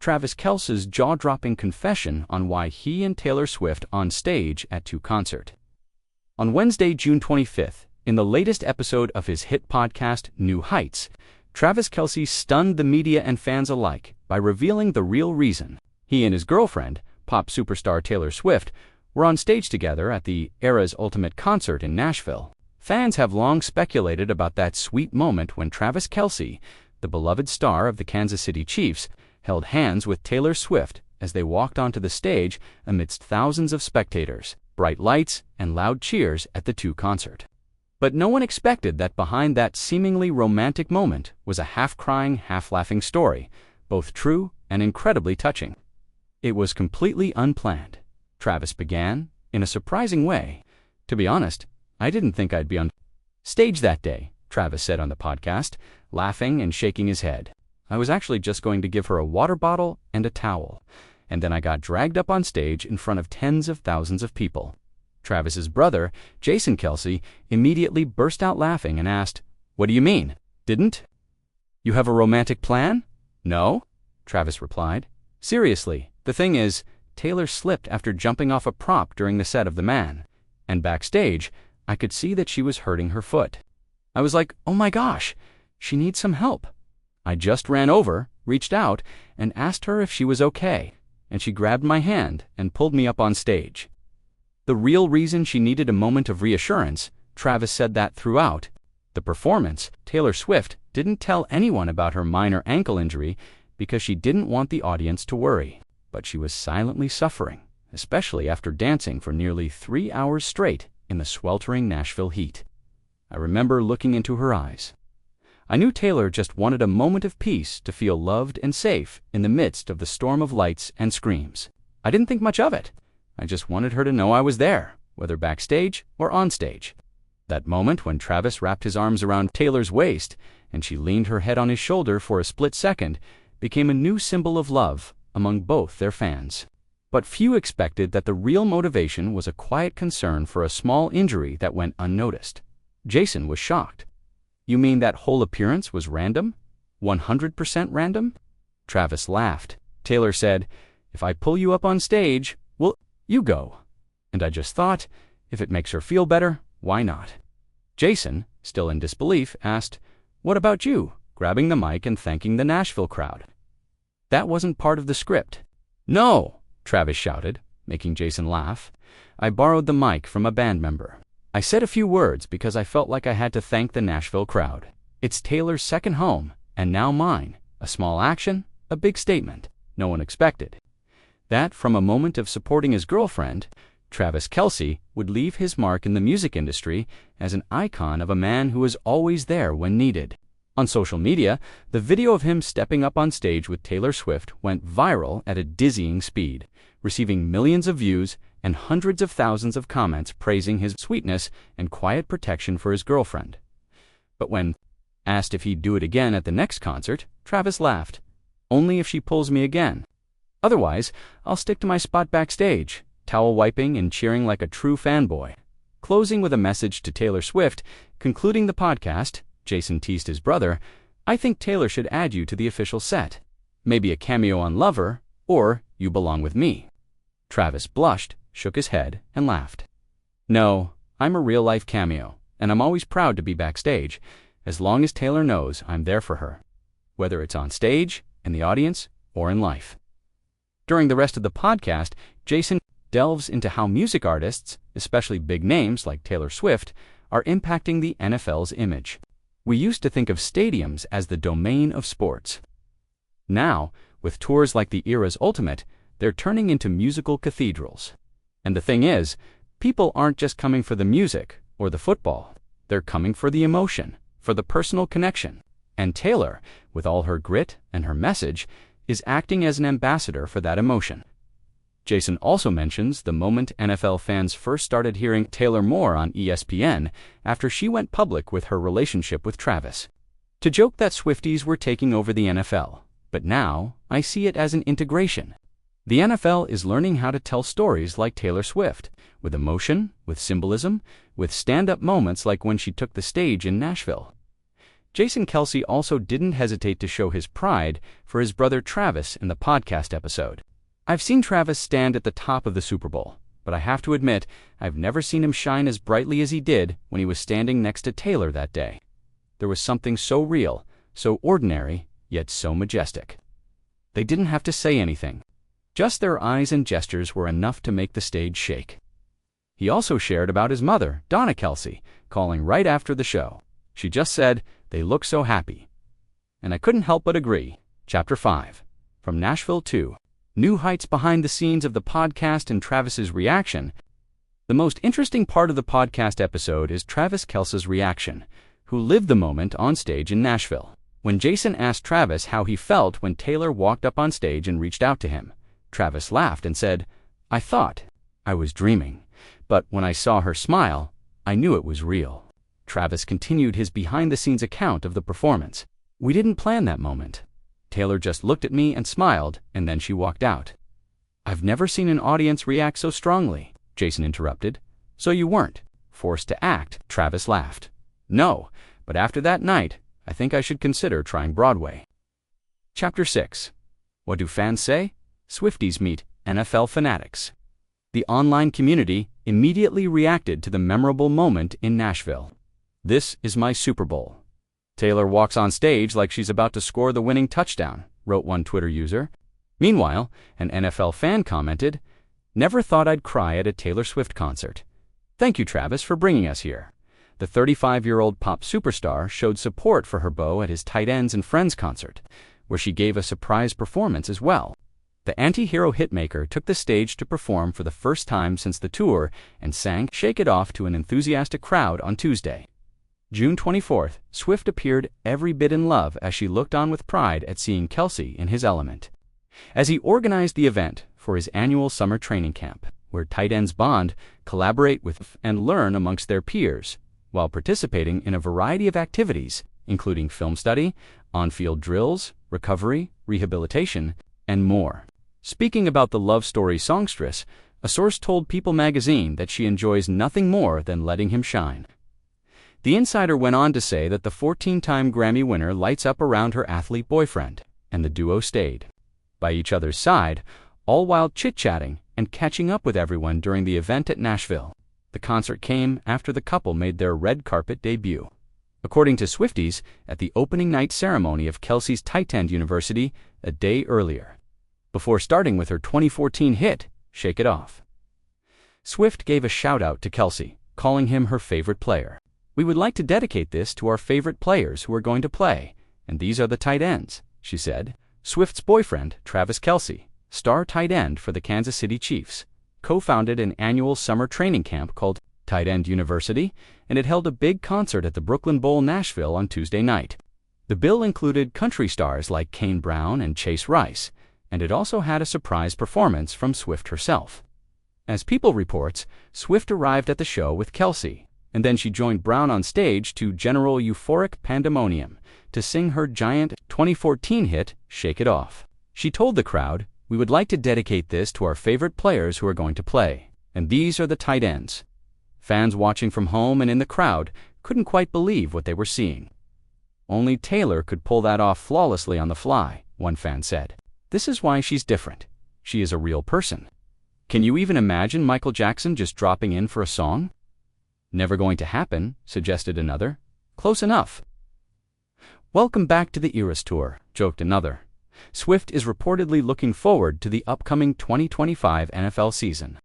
Travis Kelce's jaw-dropping confession on why he and Taylor Swift on stage at TEU Concert. On Wednesday, June 25th, in the latest episode of his hit podcast, New Heights, Travis Kelce stunned the media and fans alike by revealing the real reason he and his girlfriend, pop superstar Taylor Swift, were on stage together at the era's ultimate concert in Nashville. Fans have long speculated about that sweet moment when Travis Kelce, the beloved star of the Kansas City Chiefs, held hands with Taylor Swift as they walked onto the stage amidst thousands of spectators, bright lights, and loud cheers at the TEU Concert. But no one expected that behind that seemingly romantic moment was a half-crying, half-laughing story, both true and incredibly touching. It was completely unplanned. Travis began, in a surprising way. To be honest, I didn't think I'd be on stage that day, Travis said on the podcast, laughing and shaking his head. I was actually just going to give her a water bottle and a towel, and then I got dragged up on stage in front of tens of thousands of people. Travis's brother, Jason Kelce, immediately burst out laughing and asked, "What do you mean? Didn't you have a romantic plan?" "No," Travis replied. "Seriously, the thing is, Taylor slipped after jumping off a prop during the set of The Man, and backstage, I could see that she was hurting her foot. I was like, oh my gosh, she needs some help. I just ran over, reached out, and asked her if she was okay, and she grabbed my hand and pulled me up on stage." The real reason she needed a moment of reassurance, Travis said that throughout the performance, Taylor Swift didn't tell anyone about her minor ankle injury because she didn't want the audience to worry. But she was silently suffering, especially after dancing for nearly 3 hours straight in the sweltering Nashville heat. I remember looking into her eyes. I knew Taylor just wanted a moment of peace to feel loved and safe in the midst of the storm of lights and screams. I didn't think much of it. I just wanted her to know I was there, whether backstage or on stage. That moment when Travis wrapped his arms around Taylor's waist and she leaned her head on his shoulder for a split second became a new symbol of love among both their fans. But few expected that the real motivation was a quiet concern for a small injury that went unnoticed. Jason was shocked. "You mean that whole appearance was random? 100% random?" Travis laughed. Taylor said, "If I pull you up on stage, well, you go." And I just thought, if it makes her feel better, why not? Jason, still in disbelief, asked, "What about you, grabbing the mic and thanking the Nashville crowd?" "That wasn't part of the script." "No," Travis shouted, making Jason laugh. "I borrowed the mic from a band member. I said a few words because I felt like I had to thank the Nashville crowd. It's Taylor's second home, and now mine. A small action, a big statement. No one expected that from a moment of supporting his girlfriend, Travis Kelce would leave his mark in the music industry as an icon of a man who was always there when needed." On social media, the video of him stepping up on stage with Taylor Swift went viral at a dizzying speed, receiving millions of views and hundreds of thousands of comments praising his sweetness and quiet protection for his girlfriend. But when asked if he'd do it again at the next concert, Travis laughed. "Only if she pulls me again. Otherwise, I'll stick to my spot backstage, towel wiping and cheering like a true fanboy." Closing with a message to Taylor Swift, concluding the podcast, Jason teased his brother, "I think Taylor should add you to the official set. Maybe a cameo on Lover, or You Belong With Me." Travis blushed, shook his head, and laughed. "No, I'm a real-life cameo, and I'm always proud to be backstage, as long as Taylor knows I'm there for her, whether it's on stage, in the audience, or in life." During the rest of the podcast, Jason delves into how music artists, especially big names like Taylor Swift, are impacting the NFL's image. We used to think of stadiums as the domain of sports. Now, with tours like the era's ultimate, they're turning into musical cathedrals. And the thing is, people aren't just coming for the music or the football. They're coming for the emotion, for the personal connection. And Taylor, with all her grit and her message, is acting as an ambassador for that emotion. Jason also mentions the moment NFL fans first started hearing Taylor more on ESPN after she went public with her relationship with Travis. To joke that Swifties were taking over the NFL, but now I see it as an integration. The NFL is learning how to tell stories like Taylor Swift, with emotion, with symbolism, with stand-up moments like when she took the stage in Nashville. Jason Kelce also didn't hesitate to show his pride for his brother Travis in the podcast episode. "I've seen Travis stand at the top of the Super Bowl, but I have to admit, I've never seen him shine as brightly as he did when he was standing next to Taylor that day. There was something so real, so ordinary, yet so majestic. They didn't have to say anything. Just their eyes and gestures were enough to make the stage shake." He also shared about his mother, Donna Kelce, calling right after the show. She just said, "They look so happy." And I couldn't help but agree. Chapter 5. From Nashville to New Heights. Behind the scenes of the podcast and Travis's reaction. The most interesting part of the podcast episode is Travis Kelce's reaction, who lived the moment on stage in Nashville. When Jason asked Travis how he felt when Taylor walked up on stage and reached out to him, Travis laughed and said, "I thought I was dreaming, but when I saw her smile, I knew it was real." Travis continued his behind-the-scenes account of the performance. "We didn't plan that moment. Taylor just looked at me and smiled, and then she walked out." "I've never seen an audience react so strongly," Jason interrupted. "So you weren't forced to act?" Travis laughed. "No, but after that night, I think I should consider trying Broadway." Chapter 6. What do fans say? Swifties meet NFL fanatics. The online community immediately reacted to the memorable moment in Nashville. "This is my Super Bowl. Taylor walks on stage like she's about to score the winning touchdown," wrote one Twitter user. Meanwhile, an NFL fan commented, "Never thought I'd cry at a Taylor Swift concert. Thank you, Travis, for bringing us here." The 35-year-old pop superstar showed support for her beau at his Tight Ends and Friends concert, where she gave a surprise performance as well. The anti-hero hitmaker took the stage to perform for the first time since the tour and sang "Shake It Off" to an enthusiastic crowd on Tuesday. June 24th, Swift appeared every bit in love as she looked on with pride at seeing Kelce in his element. As he organized the event for his annual summer training camp, where tight ends bond, collaborate with, and learn amongst their peers, while participating in a variety of activities, including film study, on-field drills, recovery, rehabilitation, and more. Speaking about the love story songstress, a source told People magazine that she enjoys nothing more than letting him shine. The insider went on to say that the 14-time Grammy winner lights up around her athlete boyfriend, and the duo stayed by each other's side, all while chit-chatting and catching up with everyone during the event at Nashville. The concert came after the couple made their red carpet debut. According to Swifties, at the opening night ceremony of Kelce's Tight End University a day earlier, before starting with her 2014 hit, "Shake It Off." Swift gave a shout-out to Kelce, calling him her favorite player. "We would like to dedicate this to our favorite players who are going to play, and these are the tight ends," she said. Swift's boyfriend, Travis Kelce, star tight end for the Kansas City Chiefs, co-founded an annual summer training camp called Tight End University, and it held a big concert at the Brooklyn Bowl, Nashville on Tuesday night. The bill included country stars like Kane Brown and Chase Rice, and it also had a surprise performance from Swift herself. As People reports, Swift arrived at the show with Kelce, and then she joined Brown on stage to general euphoric pandemonium to sing her giant 2014 hit, "Shake It Off." She told the crowd, "We would like to dedicate this to our favorite players who are going to play, and these are the tight ends." Fans watching from home and in the crowd couldn't quite believe what they were seeing. "Only Taylor could pull that off flawlessly on the fly," one fan said. "This is why she's different. She is a real person." "Can you even imagine Michael Jackson just dropping in for a song?" "Never going to happen," suggested another. "Close enough." "Welcome back to the Eras Tour," joked another. Swift is reportedly looking forward to the upcoming 2025 NFL season.